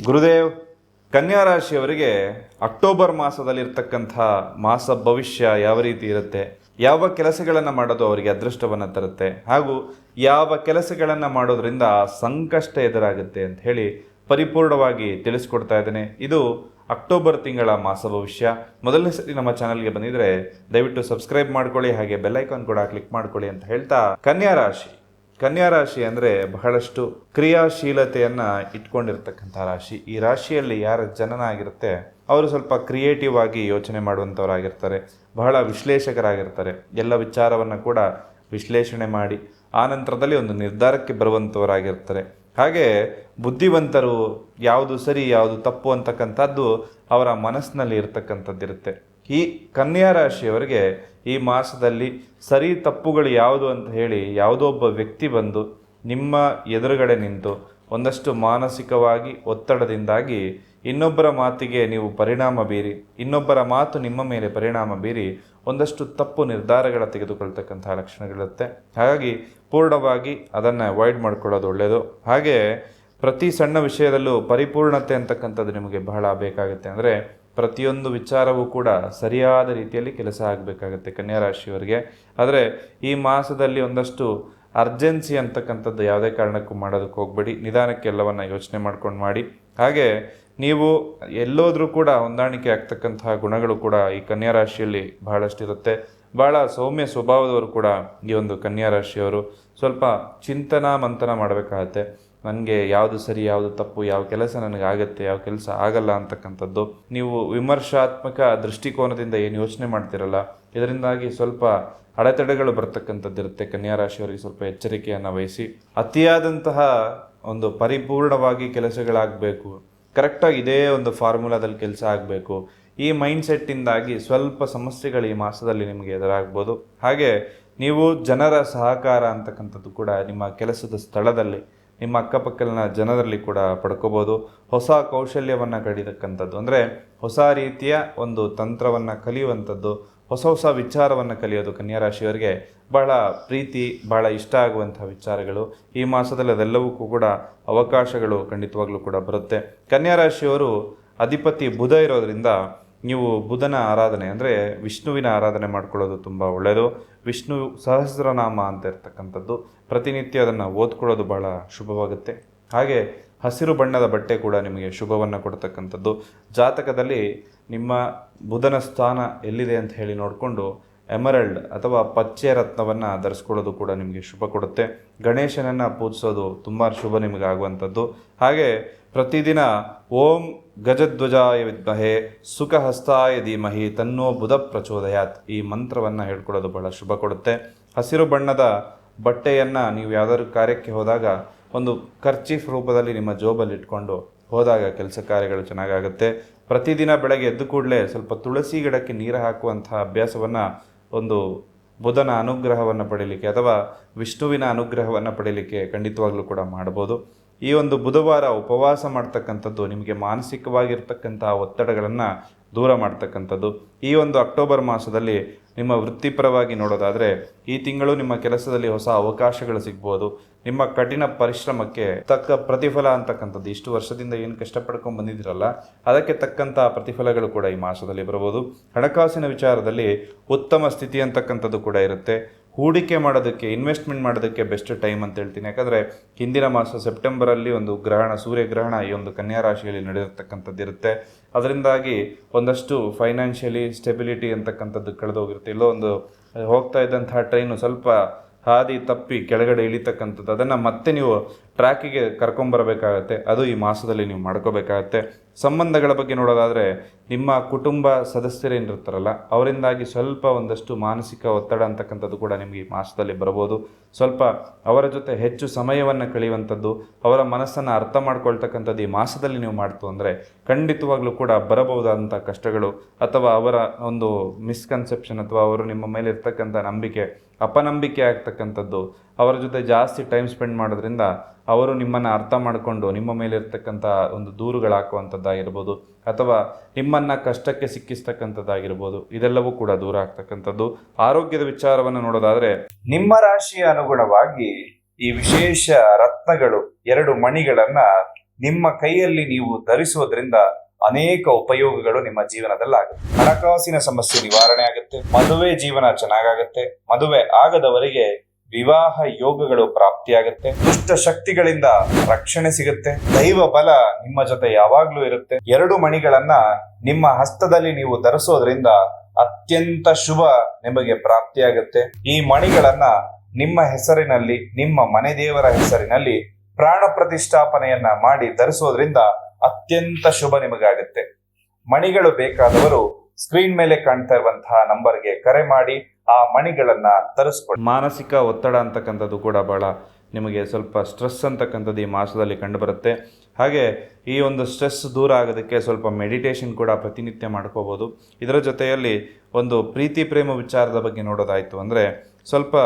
ಗುರುದೇವ್, ಕನ್ಯಾ ರಾಶಿಯವರಿಗೆ ಅಕ್ಟೋಬರ್ ಮಾಸದಲ್ಲಿರ್ತಕ್ಕಂಥ ಮಾಸ ಭವಿಷ್ಯ ಯಾವ ರೀತಿ ಇರುತ್ತೆ, ಯಾವ ಕೆಲಸಗಳನ್ನು ಮಾಡೋದು ಅವರಿಗೆ ಅದೃಷ್ಟವನ್ನು ತರುತ್ತೆ, ಹಾಗೂ ಯಾವ ಕೆಲಸಗಳನ್ನು ಮಾಡೋದ್ರಿಂದ ಸಂಕಷ್ಟ ಎದುರಾಗುತ್ತೆ ಅಂತ ಹೇಳಿ ಪರಿಪೂರ್ಣವಾಗಿ ತಿಳಿಸ್ಕೊಡ್ತಾ ಇದ್ದೇನೆ. ಇದು ಅಕ್ಟೋಬರ್ ತಿಂಗಳ ಮಾಸ ಭವಿಷ್ಯ. ಮೊದಲನೇ ಸರಿ ನಮ್ಮ ಚಾನಲ್ಗೆ ಬಂದಿದ್ರೆ ದಯವಿಟ್ಟು ಸಬ್ಸ್ಕ್ರೈಬ್ ಮಾಡ್ಕೊಳ್ಳಿ, ಹಾಗೆ ಬೆಲ್ ಐಕಾನ್ ಕೂಡ ಕ್ಲಿಕ್ ಮಾಡ್ಕೊಳ್ಳಿ ಅಂತ ಹೇಳ್ತಾ, ಕನ್ಯಾ ರಾಶಿ ಅಂದರೆ ಬಹಳಷ್ಟು ಕ್ರಿಯಾಶೀಲತೆಯನ್ನು ಇಟ್ಕೊಂಡಿರ್ತಕ್ಕಂಥ ರಾಶಿ. ಈ ರಾಶಿಯಲ್ಲಿ ಯಾರ ಜನನ ಆಗಿರುತ್ತೆ ಅವರು ಸ್ವಲ್ಪ ಕ್ರಿಯೇಟಿವ್ ಆಗಿ ಯೋಚನೆ ಮಾಡುವಂಥವರಾಗಿರ್ತಾರೆ, ಬಹಳ ವಿಶ್ಲೇಷಕರಾಗಿರ್ತಾರೆ. ಎಲ್ಲ ವಿಚಾರವನ್ನು ಕೂಡ ವಿಶ್ಲೇಷಣೆ ಮಾಡಿ ಆ ನಂತರದಲ್ಲಿ ಒಂದು ನಿರ್ಧಾರಕ್ಕೆ ಬರುವಂಥವರಾಗಿರ್ತಾರೆ. ಹಾಗೆ ಬುದ್ಧಿವಂತರು, ಯಾವುದು ಸರಿ ಯಾವುದು ತಪ್ಪು ಅಂತಕ್ಕಂಥದ್ದು ಅವರ ಮನಸ್ಸಿನಲ್ಲಿ ಇರ್ತಕ್ಕಂಥದ್ದಿರುತ್ತೆ. ಈ ಕನ್ಯಾ ರಾಶಿಯವರಿಗೆ ಈ ಮಾಸದಲ್ಲಿ ಸರಿ ತಪ್ಪುಗಳು ಯಾವುದು ಅಂತ ಹೇಳಿ ಯಾವುದೋ ಒಬ್ಬ ವ್ಯಕ್ತಿ ಬಂದು ನಿಮ್ಮ ಎದುರುಗಡೆ ನಿಂತು ಒಂದಷ್ಟು ಮಾನಸಿಕವಾಗಿ ಒತ್ತಡದಿಂದಾಗಿ ಇನ್ನೊಬ್ಬರ ಮಾತಿಗೆ ನೀವು ಪರಿಣಾಮ ಬೀರಿ, ಇನ್ನೊಬ್ಬರ ಮಾತು ನಿಮ್ಮ ಮೇಲೆ ಪರಿಣಾಮ ಬೀರಿ ಒಂದಷ್ಟು ತಪ್ಪು ನಿರ್ಧಾರಗಳ ತೆಗೆದುಕೊಳ್ತಕ್ಕಂತಹ ಲಕ್ಷಣಗಳಿರುತ್ತೆ. ಹಾಗಾಗಿ ಪೂರ್ಣವಾಗಿ ಅದನ್ನು ಅವಾಯ್ಡ್ ಮಾಡ್ಕೊಳ್ಳೋದು ಒಳ್ಳೆಯದು. ಹಾಗೆ ಪ್ರತಿ ಸಣ್ಣ ವಿಷಯದಲ್ಲೂ ಪರಿಪೂರ್ಣತೆ ಅಂತಕ್ಕಂಥದ್ದು ನಿಮಗೆ ಬಹಳ ಬೇಕಾಗುತ್ತೆ. ಅಂದರೆ ಪ್ರತಿಯೊಂದು ವಿಚಾರವೂ ಕೂಡ ಸರಿಯಾದ ರೀತಿಯಲ್ಲಿ ಕೆಲಸ ಆಗಬೇಕಾಗುತ್ತೆ ಕನ್ಯಾ ರಾಶಿಯವರಿಗೆ. ಆದರೆ ಈ ಮಾಸದಲ್ಲಿ ಒಂದಷ್ಟು ಅರ್ಜೆನ್ಸಿ ಅಂತಕ್ಕಂಥದ್ದು ಯಾವುದೇ ಕಾರಣಕ್ಕೂ ಮಾಡೋದಕ್ಕೆ ಹೋಗಬೇಡಿ. ನಿಧಾನಕ್ಕೆ ಎಲ್ಲವನ್ನು ಯೋಚನೆ ಮಾಡ್ಕೊಂಡು ಮಾಡಿ. ಹಾಗೆ ನೀವು ಎಲ್ಲೋದ್ರೂ ಕೂಡ ಹೊಂದಾಣಿಕೆ ಆಗ್ತಕ್ಕಂತಹ ಗುಣಗಳು ಕೂಡ ಈ ಕನ್ಯಾ ರಾಶಿಯಲ್ಲಿ ಬಹಳಷ್ಟು ಇರುತ್ತೆ. ಭಾಳ ಸೌಮ್ಯ ಸ್ವಭಾವದವರು ಕೂಡ ಈ ಒಂದು ಕನ್ಯಾ ರಾಶಿಯವರು ಸ್ವಲ್ಪ ಚಿಂತನಾ ಮಂಥನ ಮಾಡಬೇಕಾಗತ್ತೆ. ನನಗೆ ಯಾವುದು ಸರಿ ಯಾವುದು ತಪ್ಪು, ಯಾವ ಕೆಲಸ ನನಗೆ ಆಗುತ್ತೆ ಯಾವ ಕೆಲಸ ಆಗಲ್ಲ ಅಂತಕ್ಕಂಥದ್ದು ನೀವು ವಿಮರ್ಶಾತ್ಮಕ ದೃಷ್ಟಿಕೋನದಿಂದ ಏನು ಯೋಚನೆ ಮಾಡ್ತಿರಲ್ಲ, ಇದರಿಂದಾಗಿ ಸ್ವಲ್ಪ ಅಡೆತಡೆಗಳು ಬರ್ತಕ್ಕಂಥದ್ದಿರುತ್ತೆ. ಕನ್ಯಾ ರಾಶಿಯವರಿಗೆ ಸ್ವಲ್ಪ ಎಚ್ಚರಿಕೆಯನ್ನು ವಹಿಸಿ. ಅತಿಯಾದಂತಹ ಒಂದು ಪರಿಪೂರ್ಣವಾಗಿ ಕೆಲಸಗಳಾಗಬೇಕು, ಕರೆಕ್ಟಾಗಿ ಇದೇ ಒಂದು ಫಾರ್ಮುಲಾದಲ್ಲಿ ಕೆಲಸ ಆಗಬೇಕು, ಈ ಮೈಂಡ್ಸೆಟ್ಟಿಂದಾಗಿ ಸ್ವಲ್ಪ ಸಮಸ್ಯೆಗಳು ಈ ಮಾಸದಲ್ಲಿ ನಿಮಗೆ ಎದುರಾಗ್ಬೋದು. ಹಾಗೆ ನೀವು ಜನರ ಸಹಕಾರ ಅಂತಕ್ಕಂಥದ್ದು ಕೂಡ ನಿಮ್ಮ ಕೆಲಸದ ಸ್ಥಳದಲ್ಲಿ, ನಿಮ್ಮ ಅಕ್ಕಪಕ್ಕಲಿನ ಜನರಲ್ಲಿ ಕೂಡ ಪಡ್ಕೋಬೋದು. ಹೊಸ ಕೌಶಲ್ಯವನ್ನು ಕಲಿತಕ್ಕಂಥದ್ದು, ಅಂದರೆ ಹೊಸ ರೀತಿಯ ಒಂದು ತಂತ್ರವನ್ನು ಕಲಿಯುವಂಥದ್ದು, ಹೊಸ ವಿಚಾರವನ್ನು ಕಲಿಯೋದು ಕನ್ಯಾ ರಾಶಿಯವರಿಗೆ ಬಹಳ ಪ್ರೀತಿ, ಬಹಳ ಇಷ್ಟ ಆಗುವಂಥ ವಿಚಾರಗಳು. ಈ ಮಾಸದಲ್ಲಿ ಅದೆಲ್ಲವಕ್ಕೂ ಕೂಡ ಅವಕಾಶಗಳು ಖಂಡಿತವಾಗ್ಲೂ ಕೂಡ ಬರುತ್ತೆ. ಕನ್ಯಾ ರಾಶಿಯವರು ಅಧಿಪತಿ ಬುಧ ಇರೋದರಿಂದ ನೀವು ಬುಧನ ಆರಾಧನೆ ಅಂದರೆ ವಿಷ್ಣುವಿನ ಆರಾಧನೆ ಮಾಡ್ಕೊಳ್ಳೋದು ತುಂಬ ಒಳ್ಳೆಯದು. ವಿಷ್ಣು ಸಹಸ್ರನಾಮ ಅಂತ ಇರ್ತಕ್ಕಂಥದ್ದು ಪ್ರತಿನಿತ್ಯ ಅದನ್ನು ಓದ್ಕೊಳ್ಳೋದು ಬಹಳ ಶುಭವಾಗುತ್ತೆ. ಹಾಗೆ ಹಸಿರು ಬಣ್ಣದ ಬಟ್ಟೆ ಕೂಡ ನಿಮಗೆ ಶುಭವನ್ನು ಕೊಡ್ತಕ್ಕಂಥದ್ದು. ಜಾತಕದಲ್ಲಿ ನಿಮ್ಮ ಬುಧನ ಸ್ಥಾನ ಎಲ್ಲಿದೆ ಅಂತ ಹೇಳಿ ನೋಡಿಕೊಂಡು ಎಮರಲ್ಡ್ ಅಥವಾ ಪಚ್ಚೆ ರತ್ನವನ್ನು ಧರಿಸ್ಕೊಳ್ಳೋದು ಕೂಡ ನಿಮಗೆ ಶುಭ ಕೊಡುತ್ತೆ. ಗಣೇಶನನ್ನು ಪೂಜಿಸೋದು ತುಂಬ ಶುಭ ನಿಮಗೆ ಆಗುವಂಥದ್ದು. ಹಾಗೆ ಪ್ರತಿದಿನ ಓಂ ಗಜಧ್ವಜಾಯ ವಿದ್ಮಹೆ ಸುಖಹಸ್ತಾಯ ಧೀಮಹಿ ತನ್ನೋ ಬುಧ ಪ್ರಚೋದಯಾತ್ ಈ ಮಂತ್ರವನ್ನು ಹೇಳ್ಕೊಳ್ಳೋದು ಬಹಳ ಶುಭ ಕೊಡುತ್ತೆ. ಹಸಿರು ಬಣ್ಣದ ಬಟ್ಟೆಯನ್ನು ನೀವು ಯಾವುದಾದ್ರು ಕಾರ್ಯಕ್ಕೆ ಹೋದಾಗ ಒಂದು ಕರ್ಚೀಫ್ ರೂಪದಲ್ಲಿ ನಿಮ್ಮ ಜೋಬಲ್ಲಿ ಇಟ್ಕೊಂಡು ಹೋದಾಗ ಕೆಲಸ ಕಾರ್ಯಗಳು ಚೆನ್ನಾಗಾಗುತ್ತೆ. ಪ್ರತಿದಿನ ಬೆಳಗ್ಗೆ ಎದ್ದು ಕೂಡಲೇ ಸ್ವಲ್ಪ ತುಳಸಿ ಗಿಡಕ್ಕೆ ನೀರು ಹಾಕುವಂತಹ ಅಭ್ಯಾಸವನ್ನು ಒಂದು ಬುಧನ ಅನುಗ್ರಹವನ್ನು ಪಡೀಲಿಕ್ಕೆ ಅಥವಾ ವಿಷ್ಣುವಿನ ಅನುಗ್ರಹವನ್ನು ಪಡೀಲಿಕ್ಕೆ ಖಂಡಿತವಾಗ್ಲೂ ಕೂಡ ಮಾಡ್ಬೋದು. ಈ ಒಂದು ಬುಧವಾರ ಉಪವಾಸ ಮಾಡ್ತಕ್ಕಂಥದ್ದು ನಿಮಗೆ ಮಾನಸಿಕವಾಗಿರ್ತಕ್ಕಂಥ ಒತ್ತಡಗಳನ್ನು ದೂರ ಮಾಡ್ತಕ್ಕಂಥದ್ದು. ಈ ಒಂದು ಅಕ್ಟೋಬರ್ ಮಾಸದಲ್ಲಿ ನಿಮ್ಮ ವೃತ್ತಿಪರವಾಗಿ ನೋಡೋದಾದರೆ ಈ ತಿಂಗಳು ನಿಮ್ಮ ಕೆಲಸದಲ್ಲಿ ಹೊಸ ಅವಕಾಶಗಳು ಸಿಗ್ಬೋದು. ನಿಮ್ಮ ಕಠಿಣ ಪರಿಶ್ರಮಕ್ಕೆ ತಕ್ಕ ಪ್ರತಿಫಲ ಅಂತಕ್ಕಂಥದ್ದು, ಇಷ್ಟು ವರ್ಷದಿಂದ ಏನು ಕಷ್ಟಪಡ್ಕೊಂಡು ಬಂದಿದ್ದೀರಲ್ಲ ಅದಕ್ಕೆ ತಕ್ಕಂಥ ಪ್ರತಿಫಲಗಳು ಕೂಡ ಈ ಮಾಸದಲ್ಲಿ ಬರ್ಬೋದು. ಹಣಕಾಸಿನ ವಿಚಾರದಲ್ಲಿ ಉತ್ತಮ ಸ್ಥಿತಿ ಅಂತಕ್ಕಂಥದ್ದು ಕೂಡ ಇರುತ್ತೆ. ಹೂಡಿಕೆ ಮಾಡೋದಕ್ಕೆ, ಇನ್ವೆಸ್ಟ್ಮೆಂಟ್ ಮಾಡೋದಕ್ಕೆ ಬೆಸ್ಟ್ ಟೈಮ್ ಅಂತ ಹೇಳ್ತೀನಿ. ಯಾಕಂದರೆ ಹಿಂದಿನ ಮಾಸ ಸೆಪ್ಟೆಂಬರಲ್ಲಿ ಒಂದು ಗ್ರಹಣ, ಸೂರ್ಯಗ್ರಹಣ ಈ ಒಂದು ಕನ್ಯಾ ರಾಶಿಯಲ್ಲಿ ನಡೆದಿರ್ತಕ್ಕಂಥದ್ದು ಇರುತ್ತೆ. ಅದರಿಂದಾಗಿ ಒಂದಷ್ಟು ಫೈನಾನ್ಷಿಯಲಿ ಸ್ಟೆಬಿಲಿಟಿ ಅಂತಕ್ಕಂಥದ್ದು ಕಳೆದೋಗಿರುತ್ತೆ. ಎಲ್ಲೋ ಒಂದು ಹೋಗ್ತಾ ಇದ್ದಂತಹ ಟ್ರೈನು ಸ್ವಲ್ಪ ಹಾದಿ ತಪ್ಪಿ ಕೆಳಗಡೆ ಇಳಿತಕ್ಕಂಥದ್ದು, ಅದನ್ನು ಮತ್ತೆ ನೀವು ಟ್ರ್ಯಾಕಿಗೆ ಕರ್ಕೊಂಬರಬೇಕಾಗತ್ತೆ. ಅದು ಈ ಮಾಸದಲ್ಲಿ ನೀವು ಮಾಡ್ಕೋಬೇಕಾಗತ್ತೆ. ಸಂಬಂಧಗಳ ಬಗ್ಗೆ ನೋಡೋದಾದರೆ ನಿಮ್ಮ ಕುಟುಂಬ ಸದಸ್ಯರೇನಿರ್ತಾರಲ್ಲ ಅವರಿಂದಾಗಿ ಸ್ವಲ್ಪ ಒಂದಷ್ಟು ಮಾನಸಿಕ ಒತ್ತಡ ಅಂತಕ್ಕಂಥದ್ದು ಕೂಡ ನಿಮಗೆ ಈ ಮಾಸದಲ್ಲಿ ಬರ್ಬೋದು. ಸ್ವಲ್ಪ ಅವರ ಜೊತೆ ಹೆಚ್ಚು ಸಮಯವನ್ನು ಕಳೆಯುವಂಥದ್ದು, ಅವರ ಮನಸ್ಸನ್ನು ಅರ್ಥ ಮಾಡ್ಕೊಳ್ತಕ್ಕಂಥದ್ದು ಈ ಮಾಸದಲ್ಲಿ ನೀವು ಮಾಡ್ತು ಅಂದರೆ ಖಂಡಿತವಾಗ್ಲೂ ಕೂಡ ಬರಬಹುದಾದಂಥ ಕಷ್ಟಗಳು ಅಥವಾ ಅವರ ಒಂದು ಮಿಸ್ಕನ್ಸೆಪ್ಷನ್ ಅಥವಾ ಅವರು ನಿಮ್ಮ ಮೇಲೆ ಇರ್ತಕ್ಕಂಥ ನಂಬಿಕೆ ಅಪನಂಬಿಕೆ ಆಗ್ತಕ್ಕಂಥದ್ದು, ಅವರ ಜೊತೆ ಜಾಸ್ತಿ ಟೈಮ್ ಸ್ಪೆಂಡ್ ಮಾಡೋದ್ರಿಂದ ಅವರು ನಿಮ್ಮನ್ನು ಅರ್ಥ ಮಾಡಿಕೊಂಡು ನಿಮ್ಮ ಮೇಲೆ ಇರ್ತಕ್ಕಂಥ ಒಂದು ದೂರುಗಳಾಕುವಂಥದ್ದಾಗಿರ್ಬೋದು ಅಥವಾ ನಿಮ್ಮನ್ನು ಕಷ್ಟಕ್ಕೆ ಸಿಕ್ಕಿಸ್ತಕ್ಕಂಥದ್ದಾಗಿರ್ಬೋದು, ಇದೆಲ್ಲವೂ ಕೂಡ ದೂರ ಆಗ್ತಕ್ಕಂಥದ್ದು. ಆರೋಗ್ಯದ ವಿಚಾರವನ್ನು ನೋಡೋದಾದರೆ ನಿಮ್ಮ ರಾಶಿಯ ಅನುಗುಣವಾಗಿ ಈ ವಿಶೇಷ ರತ್ನಗಳು 2 ಮಣಿಗಳನ್ನು ನಿಮ್ಮ ಕೈಯಲ್ಲಿ ನೀವು ಧರಿಸೋದ್ರಿಂದ ಅನೇಕ ಉಪಯೋಗಗಳು ನಿಮ್ಮ ಜೀವನದಲ್ಲಾಗುತ್ತೆ. ಹಣಕಾಸಿನ ಸಮಸ್ಯೆ ನಿವಾರಣೆ ಆಗುತ್ತೆ, ಮದುವೆ ಜೀವನ ಚೆನ್ನಾಗಾಗುತ್ತೆ, ಮದುವೆ ಆಗದವರಿಗೆ ವಿವಾಹ ಯೋಗಗಳು ಪ್ರಾಪ್ತಿಯಾಗುತ್ತೆ, ದುಷ್ಟ ಶಕ್ತಿಗಳಿಂದ ರಕ್ಷಣೆ ಸಿಗುತ್ತೆ, ದೈವ ಬಲ ನಿಮ್ಮ ಜೊತೆ ಯಾವಾಗ್ಲೂ ಇರುತ್ತೆ. 2 ಮಣಿಗಳನ್ನ ನಿಮ್ಮ ಹಸ್ತದಲ್ಲಿ ನೀವು ಧರಿಸೋದ್ರಿಂದ ಅತ್ಯಂತ ಶುಭ ನಿಮಗೆ ಪ್ರಾಪ್ತಿಯಾಗುತ್ತೆ. ಈ ಮಣಿಗಳನ್ನ ನಿಮ್ಮ ಹೆಸರಿನಲ್ಲಿ, ನಿಮ್ಮ ಮನೆ ದೇವರ ಹೆಸರಿನಲ್ಲಿ ಪ್ರಾಣ ಪ್ರತಿಷ್ಠಾಪನೆಯನ್ನ ಮಾಡಿ ಧರಿಸೋದ್ರಿಂದ ಅತ್ಯಂತ ಶುಭ ನಿಮಗಾಗುತ್ತೆ. ಮಣಿಗಳು ಬೇಕಾದವರು ಸ್ಕ್ರೀನ್ ಮೇಲೆ ಕಾಣ್ತಾ ಇರುವಂತಹ ನಂಬರ್ಗೆ ಕರೆ ಮಾಡಿ ಆ ಮಣಿಗಳನ್ನ ತರಿಸ್ಕೊಳ್ಳಿ. ಮಾನಸಿಕ ಒತ್ತಡ ಅಂತಕ್ಕಂಥದ್ದು ಕೂಡ ಬಹಳ ನಿಮಗೆ ಸ್ವಲ್ಪ ಸ್ಟ್ರೆಸ್ ಅಂತಕ್ಕಂಥದ್ದು ಈ ಮಾಸದಲ್ಲಿ ಕಂಡುಬರುತ್ತೆ. ಹಾಗೆ ಈ ಒಂದು ಸ್ಟ್ರೆಸ್ ದೂರ ಆಗೋದಕ್ಕೆ ಸ್ವಲ್ಪ ಮೆಡಿಟೇಷನ್ ಕೂಡ ಪ್ರತಿನಿತ್ಯ ಮಾಡ್ಕೋಬೋದು. ಇದರ ಜೊತೆಯಲ್ಲಿ ಒಂದು ಪ್ರೀತಿ ಪ್ರೇಮ ವಿಚಾರದ ಬಗ್ಗೆ ನೋಡೋದಾಯಿತು ಅಂದರೆ ಸ್ವಲ್ಪ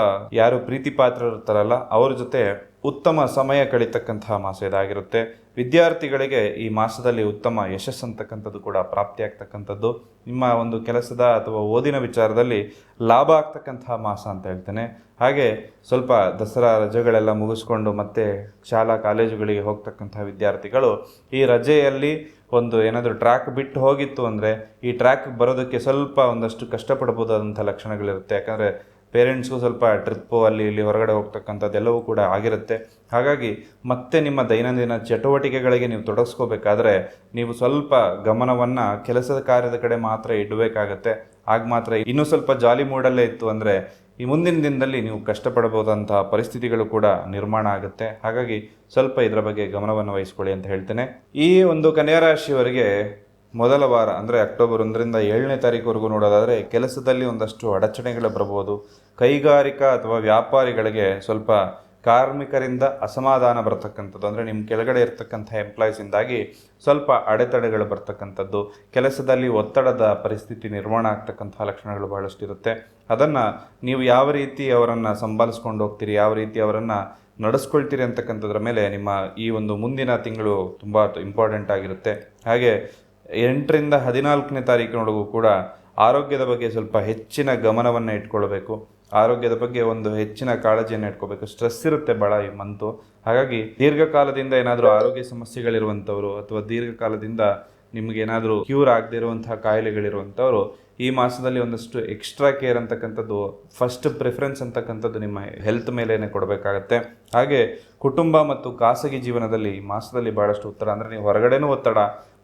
ಯಾರು ಪ್ರೀತಿ ಪಾತ್ರ ಇರ್ತಾರಲ್ಲ ಅವ್ರ ಜೊತೆ ಉತ್ತಮ ಸಮಯ ಕಳೀತಕ್ಕಂತಹ ಮಾಸ ಇದಾಗಿರುತ್ತೆ. ವಿದ್ಯಾರ್ಥಿಗಳಿಗೆ ಈ ಮಾಸದಲ್ಲಿ ಉತ್ತಮ ಯಶಸ್ಸು ಅಂತಕ್ಕಂಥದ್ದು ಕೂಡ ಪ್ರಾಪ್ತಿಯಾಗ್ತಕ್ಕಂಥದ್ದು. ನಿಮ್ಮ ಒಂದು ಕೆಲಸದ ಅಥವಾ ಓದಿನ ವಿಚಾರದಲ್ಲಿ ಲಾಭ ಆಗ್ತಕ್ಕಂತಹ ಮಾಸ ಅಂತ ಹೇಳ್ತೇನೆ. ಹಾಗೆ ಸ್ವಲ್ಪ ದಸರಾ ರಜೆಗಳೆಲ್ಲ ಮುಗಿಸ್ಕೊಂಡು ಮತ್ತೆ ಶಾಲಾ ಕಾಲೇಜುಗಳಿಗೆ ಹೋಗ್ತಕ್ಕಂತಹ ವಿದ್ಯಾರ್ಥಿಗಳು ಈ ರಜೆಯಲ್ಲಿ ಒಂದು ಏನಾದರೂ ಟ್ರ್ಯಾಕ್ ಬಿಟ್ಟು ಹೋಗಿತ್ತು ಅಂದರೆ ಈ ಟ್ರ್ಯಾಕ್ ಬರೋದಕ್ಕೆ ಸ್ವಲ್ಪ ಒಂದಷ್ಟು ಕಷ್ಟಪಡ್ಬೋದಾದಂಥ ಲಕ್ಷಣಗಳಿರುತ್ತೆ. ಯಾಕಂದರೆ ಪೇರೆಂಟ್ಸ್ಗೂ ಸ್ವಲ್ಪ ಟ್ರಿಪ್ಪು ಅಲ್ಲಿ ಇಲ್ಲಿ ಹೊರಗಡೆ ಹೋಗ್ತಕ್ಕಂಥದ್ದೆಲ್ಲವೂ ಕೂಡ ಆಗಿರುತ್ತೆ. ಹಾಗಾಗಿ ಮತ್ತೆ ನಿಮ್ಮ ದೈನಂದಿನ ಚಟುವಟಿಕೆಗಳಿಗೆ ನೀವು ತೊಡಗಿಸ್ಕೋಬೇಕಾದ್ರೆ ನೀವು ಸ್ವಲ್ಪ ಗಮನವನ್ನು ಕೆಲಸದ ಕಾರ್ಯದ ಕಡೆ ಮಾತ್ರ ಇಡಬೇಕಾಗತ್ತೆ. ಆಗ ಮಾತ್ರ ಇನ್ನೂ ಸ್ವಲ್ಪ ಜಾಲಿ ಮೂಡಲ್ಲೇ ಇತ್ತು ಅಂದರೆ ಈ ಮುಂದಿನ ದಿನದಲ್ಲಿ ನೀವು ಕಷ್ಟಪಡಬಹುದಂತಹ ಪರಿಸ್ಥಿತಿಗಳು ಕೂಡ ನಿರ್ಮಾಣ ಆಗುತ್ತೆ. ಹಾಗಾಗಿ ಸ್ವಲ್ಪ ಇದರ ಬಗ್ಗೆ ಗಮನವನ್ನು ವಹಿಸ್ಕೊಳ್ಳಿ ಅಂತ ಹೇಳ್ತೇನೆ. ಈ ಒಂದು ಕನ್ಯಾ ರಾಶಿಯವರಿಗೆ ಮೊದಲ ವಾರ ಅಂದರೆ ಅಕ್ಟೋಬರ್ 1ರಿಂದ 7ನೇ ತಾರೀಕುವರೆಗೂ ನೋಡೋದಾದರೆ ಕೆಲಸದಲ್ಲಿ ಒಂದಷ್ಟು ಅಡಚಣೆಗಳು ಬರಬಹುದು. ಕೈಗಾರಿಕಾ ಅಥವಾ ವ್ಯಾಪಾರಿಗಳಿಗೆ ಸ್ವಲ್ಪ ಕಾರ್ಮಿಕರಿಂದ ಅಸಮಾಧಾನ ಬರ್ತಕ್ಕಂಥದ್ದು, ಅಂದರೆ ನಿಮ್ಮ ಕೆಳಗಡೆ ಇರ್ತಕ್ಕಂಥ ಎಂಪ್ಲಾಯೀಸಿಂದಾಗಿ ಸ್ವಲ್ಪ ಅಡೆತಡೆಗಳು ಬರ್ತಕ್ಕಂಥದ್ದು, ಕೆಲಸದಲ್ಲಿ ಒತ್ತಡದ ಪರಿಸ್ಥಿತಿ ನಿರ್ಮಾಣ ಆಗ್ತಕ್ಕಂಥ ಲಕ್ಷಣಗಳು ಬಹಳಷ್ಟು ಇರುತ್ತೆ. ಅದನ್ನು ನೀವು ಯಾವ ರೀತಿ ಅವರನ್ನು ಸಂಭಾಲಿಸ್ಕೊಂಡು ಹೋಗ್ತೀರಿ, ಯಾವ ರೀತಿ ಅವರನ್ನು ನಡೆಸ್ಕೊಳ್ತೀರಿ ಅಂತಕ್ಕಂಥದ್ರ ಮೇಲೆ ನಿಮ್ಮ ಈ ಒಂದು ಮುಂದಿನ ತಿಂಗಳು ತುಂಬ ಇಂಪಾರ್ಟೆಂಟ್ ಆಗಿರುತ್ತೆ. ಹಾಗೆ 8ರಿಂದ 14ನೇ ತಾರೀಕಿನೊಳಗೂ ಕೂಡ ಆರೋಗ್ಯದ ಬಗ್ಗೆ ಸ್ವಲ್ಪ ಹೆಚ್ಚಿನ ಗಮನವನ್ನು ಇಟ್ಕೊಳ್ಬೇಕು. ಆರೋಗ್ಯದ ಬಗ್ಗೆ ಒಂದು ಹೆಚ್ಚಿನ ಕಾಳಜಿಯನ್ನು ಇಟ್ಕೋಬೇಕು. ಸ್ಟ್ರೆಸ್ ಇರುತ್ತೆ ಭಾಳ ಈ ಮಂತು. ಹಾಗಾಗಿ ದೀರ್ಘಕಾಲದಿಂದ ಏನಾದರೂ ಆರೋಗ್ಯ ಸಮಸ್ಯೆಗಳಿರುವಂಥವ್ರು ಅಥವಾ ದೀರ್ಘಕಾಲದಿಂದ ನಿಮಗೇನಾದರೂ ಕ್ಯೂರ್ ಆಗದೇ ಇರುವಂತಹ ಕಾಯಿಲೆಗಳಿರುವಂಥವ್ರು ಈ ಮಾಸದಲ್ಲಿ ಒಂದಷ್ಟು ಎಕ್ಸ್ಟ್ರಾ ಕೇರ್ ಅಂತಕ್ಕಂಥದ್ದು, ಫಸ್ಟ್ ಪ್ರಿಫರೆನ್ಸ್ ಅಂತಕ್ಕಂಥದ್ದು ನಿಮ್ಮ ಹೆಲ್ತ್ ಮೇಲೇ ಕೊಡಬೇಕಾಗತ್ತೆ. ಹಾಗೆ ಕುಟುಂಬ ಮತ್ತು ಖಾಸಗಿ ಜೀವನದಲ್ಲಿ ಈ ಮಾಸದಲ್ಲಿ ಭಾಳಷ್ಟು ಒತ್ತಡ, ಅಂದರೆ ನೀವು ಹೊರಗಡೆನೂ ಒತ್ತಡ,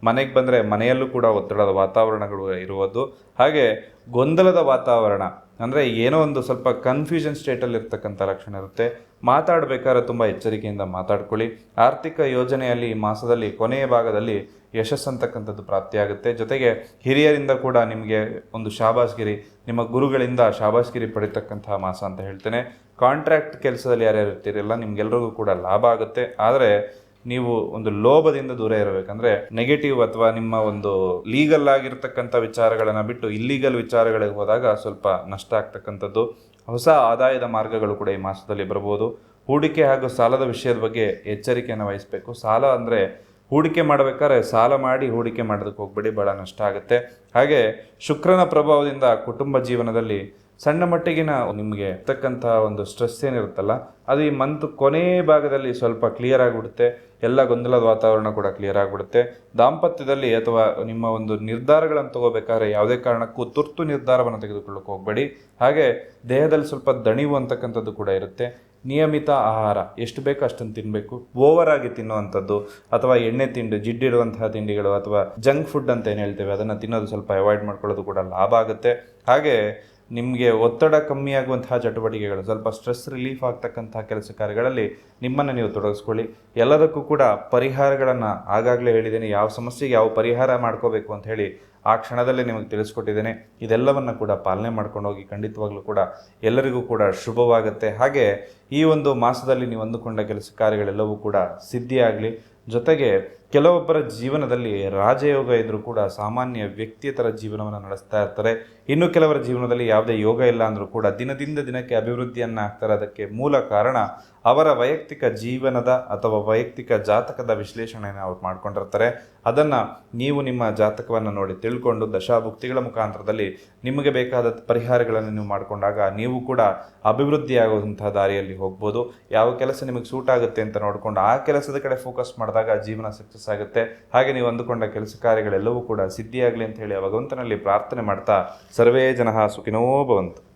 ಮನೆಗೆ ಬಂದರೆ ಮನೆಯಲ್ಲೂ ಕೂಡ ಒತ್ತಡದ ವಾತಾವರಣಗಳು ಇರುವುದು. ಹಾಗೆ ಗೊಂದಲದ ವಾತಾವರಣ, ಅಂದರೆ ಏನೋ ಒಂದು ಸ್ವಲ್ಪ ಕನ್ಫ್ಯೂಷನ್ ಸ್ಟೇಟಲ್ಲಿ ಇರ್ತಕ್ಕಂಥ ಲಕ್ಷಣ ಇರುತ್ತೆ. ಮಾತಾಡಬೇಕಾದ್ರೆ ತುಂಬ ಎಚ್ಚರಿಕೆಯಿಂದ ಮಾತಾಡ್ಕೊಳ್ಳಿ. ಆರ್ಥಿಕ ಯೋಜನೆಯಲ್ಲಿ ಈ ಮಾಸದಲ್ಲಿ ಕೊನೆಯ ಭಾಗದಲ್ಲಿ ಯಶಸ್ಸು ಅಂತಕ್ಕಂಥದ್ದು ಪ್ರಾಪ್ತಿಯಾಗುತ್ತೆ. ಜೊತೆಗೆ ಹಿರಿಯರಿಂದ ಕೂಡ ನಿಮಗೆ ಒಂದು ಶಾಬಾಸ್ಗಿರಿ, ನಿಮ್ಮ ಗುರುಗಳಿಂದ ಶಾಬಾಸ್ಗಿರಿ ಪಡಿತಕ್ಕಂತಹ ಮಾಸ ಅಂತ ಹೇಳ್ತೇನೆ. ಕಾಂಟ್ರಾಕ್ಟ್ ಕೆಲಸದಲ್ಲಿ ಯಾರ್ಯಾರು ಇರ್ತೀರಲ್ಲ ನಿಮ್ಗೆಲ್ರಿಗೂ ಕೂಡ ಲಾಭ ಆಗುತ್ತೆ. ಆದರೆ ನೀವು ಒಂದು ಲೋಭದಿಂದ ದೂರ ಇರಬೇಕಂದ್ರೆ ನೆಗೆಟಿವ್ ಅಥವಾ ನಿಮ್ಮ ಒಂದು ಲೀಗಲ್ ಆಗಿರ್ತಕ್ಕಂಥ ವಿಚಾರಗಳನ್ನು ಬಿಟ್ಟು ಇಲ್ಲೀಗಲ್ ವಿಚಾರಗಳಿಗೆ ಹೋದಾಗ ಸ್ವಲ್ಪ ನಷ್ಟ ಆಗ್ತಕ್ಕಂಥದ್ದು. ಹೊಸ ಆದಾಯದ ಮಾರ್ಗಗಳು ಕೂಡ ಈ ಮಾಸದಲ್ಲಿ ಬರ್ಬೋದು. ಹೂಡಿಕೆ ಹಾಗೂ ಸಾಲದ ವಿಷಯದ ಬಗ್ಗೆ ಎಚ್ಚರಿಕೆಯನ್ನು ವಹಿಸಬೇಕು. ಸಾಲ ಅಂದರೆ ಹೂಡಿಕೆ ಮಾಡಬೇಕಾದ್ರೆ ಸಾಲ ಮಾಡಿ ಹೂಡಿಕೆ ಮಾಡೋದಕ್ಕೆ ಹೋಗ್ಬೇಡಿ, ಭಾಳ ನಷ್ಟ ಆಗುತ್ತೆ. ಹಾಗೆ ಶುಕ್ರನ ಪ್ರಭಾವದಿಂದ ಕುಟುಂಬ ಜೀವನದಲ್ಲಿ ಸಣ್ಣ ಮಟ್ಟಿಗಿನ ನಿಮಗೆ ಇರ್ತಕ್ಕಂಥ ಒಂದು ಸ್ಟ್ರೆಸ್ ಏನಿರುತ್ತಲ್ಲ ಅದು ಈ ಮಂತ್ ಕೊನೆ ಭಾಗದಲ್ಲಿ ಸ್ವಲ್ಪ ಕ್ಲಿಯರ್ ಆಗಿಬಿಡುತ್ತೆ. ಎಲ್ಲ ಗೊಂದಲದ ವಾತಾವರಣ ಕೂಡ ಕ್ಲಿಯರ್ ಆಗಿಬಿಡುತ್ತೆ. ದಾಂಪತ್ಯದಲ್ಲಿ ಅಥವಾ ನಿಮ್ಮ ಒಂದು ನಿರ್ಧಾರಗಳನ್ನು ತಗೋಬೇಕಾದ್ರೆ ಯಾವುದೇ ಕಾರಣಕ್ಕೂ ತುರ್ತು ನಿರ್ಧಾರವನ್ನು ತೆಗೆದುಕೊಳ್ಳಕ್ಕೆ ಹೋಗಬೇಡಿ. ಹಾಗೆ ದೇಹದಲ್ಲಿ ಸ್ವಲ್ಪ ದಣಿವು ಅಂತಕ್ಕಂಥದ್ದು ಕೂಡ ಇರುತ್ತೆ. ನಿಯಮಿತ ಆಹಾರ ಎಷ್ಟು ಬೇಕೋ ಅಷ್ಟನ್ನು ತಿನ್ನಬೇಕು. ಓವರ್ ಆಗಿ ತಿನ್ನುವಂಥದ್ದು ಅಥವಾ ಎಣ್ಣೆ ತಿಂಡಿ, ಜಿಡ್ಡಿಡುವಂತಹ ತಿಂಡಿಗಳು ಅಥವಾ ಜಂಕ್ ಫುಡ್ ಅಂತ ಏನು ಹೇಳ್ತೇವೆ ಅದನ್ನು ತಿನ್ನೋದು ಸ್ವಲ್ಪ ಅವಾಯ್ಡ್ ಮಾಡ್ಕೊಳ್ಳೋದು ಕೂಡ ಲಾಭ ಆಗುತ್ತೆ. ಹಾಗೆ ನಿಮಗೆ ಒತ್ತಡ ಕಮ್ಮಿಯಾಗುವಂತಹ ಚಟುವಟಿಕೆಗಳು, ಸ್ವಲ್ಪ ಸ್ಟ್ರೆಸ್ ರಿಲೀಫ್ ಆಗ್ತಕ್ಕಂತಹ ಕೆಲಸ ಕಾರ್ಯಗಳಲ್ಲಿ ನಿಮ್ಮನ್ನು ನೀವು ತೊಡಗಿಸ್ಕೊಳ್ಳಿ. ಎಲ್ಲದಕ್ಕೂ ಕೂಡ ಪರಿಹಾರಗಳನ್ನು ಆಗಾಗಲೇ ಹೇಳಿದ್ದೇನೆ. ಯಾವ ಸಮಸ್ಯೆಗೆ ಯಾವ ಪರಿಹಾರ ಮಾಡ್ಕೋಬೇಕು ಅಂತ ಹೇಳಿ ಆ ಕ್ಷಣದಲ್ಲೇ ನಿಮಗೆ ತಿಳಿಸ್ಕೊಟ್ಟಿದ್ದೇನೆ. ಇದೆಲ್ಲವನ್ನು ಕೂಡ ಪಾಲನೆ ಮಾಡ್ಕೊಂಡು ಹೋಗಿ. ಖಂಡಿತವಾಗ್ಲೂ ಕೂಡ ಎಲ್ಲರಿಗೂ ಕೂಡ ಶುಭವಾಗುತ್ತೆ. ಹಾಗೆ ಈ ಒಂದು ಮಾಸದಲ್ಲಿ ನೀವು ಅಂದುಕೊಂಡ ಕೆಲಸ ಕಾರ್ಯಗಳೆಲ್ಲವೂ ಕೂಡ ಸಿದ್ಧಿಯಾಗಲಿ. ಜೊತೆಗೆ ಕೆಲವೊಬ್ಬರ ಜೀವನದಲ್ಲಿ ರಾಜಯೋಗ ಇದ್ದರೂ ಕೂಡ ಸಾಮಾನ್ಯ ವ್ಯಕ್ತಿಯ ಥರ ಜೀವನವನ್ನು ನಡೆಸ್ತಾ ಇರ್ತಾರೆ. ಇನ್ನು ಕೆಲವರ ಜೀವನದಲ್ಲಿ ಯಾವುದೇ ಯೋಗ ಇಲ್ಲ ಅಂದರೂ ಕೂಡ ದಿನದಿಂದ ದಿನಕ್ಕೆ ಅಭಿವೃದ್ಧಿಯನ್ನು ಆಗ್ತಾರೆ. ಅದಕ್ಕೆ ಮೂಲ ಕಾರಣ ಅವರ ವೈಯಕ್ತಿಕ ಜೀವನದ ಅಥವಾ ವೈಯಕ್ತಿಕ ಜಾತಕದ ವಿಶ್ಲೇಷಣೆಯನ್ನು ಅವ್ರು ಮಾಡ್ಕೊಂಡಿರ್ತಾರೆ. ಅದನ್ನು ನೀವು ನಿಮ್ಮ ಜಾತಕವನ್ನು ನೋಡಿ ತಿಳ್ಕೊಂಡು ದಶಾಭುಕ್ತಿಗಳ ಮುಖಾಂತರದಲ್ಲಿ ನಿಮಗೆ ಬೇಕಾದ ಪರಿಹಾರಗಳನ್ನು ನೀವು ಮಾಡಿಕೊಂಡಾಗ ನೀವು ಕೂಡ ಅಭಿವೃದ್ಧಿಯಾಗುವಂತಹ ದಾರಿಯಲ್ಲಿ ಹೋಗ್ಬೋದು. ಯಾವ ಕೆಲಸ ನಿಮಗೆ ಸೂಟ್ ಆಗುತ್ತೆ ಅಂತ ನೋಡಿಕೊಂಡು ಆ ಕೆಲಸದ ಕಡೆ ಫೋಕಸ್ ಮಾಡಿದಾಗ ಜೀವನ ಸಕ್ಸಸ್ ಆಗುತ್ತೆ. ಹಾಗೆ ನೀವು ಅಂದುಕೊಂಡ ಕೆಲಸ ಕಾರ್ಯಗಳೆಲ್ಲವೂ ಕೂಡ ಸಿದ್ಧಿಯಾಗಲಿ ಅಂತ ಹೇಳಿ ಭಗವಂತನಲ್ಲಿ ಪ್ರಾರ್ಥನೆ ಮಾಡ್ತಾ ಸರ್ವೇ ಜನಃ ಸುಖಿನೋ ಭವಂತು.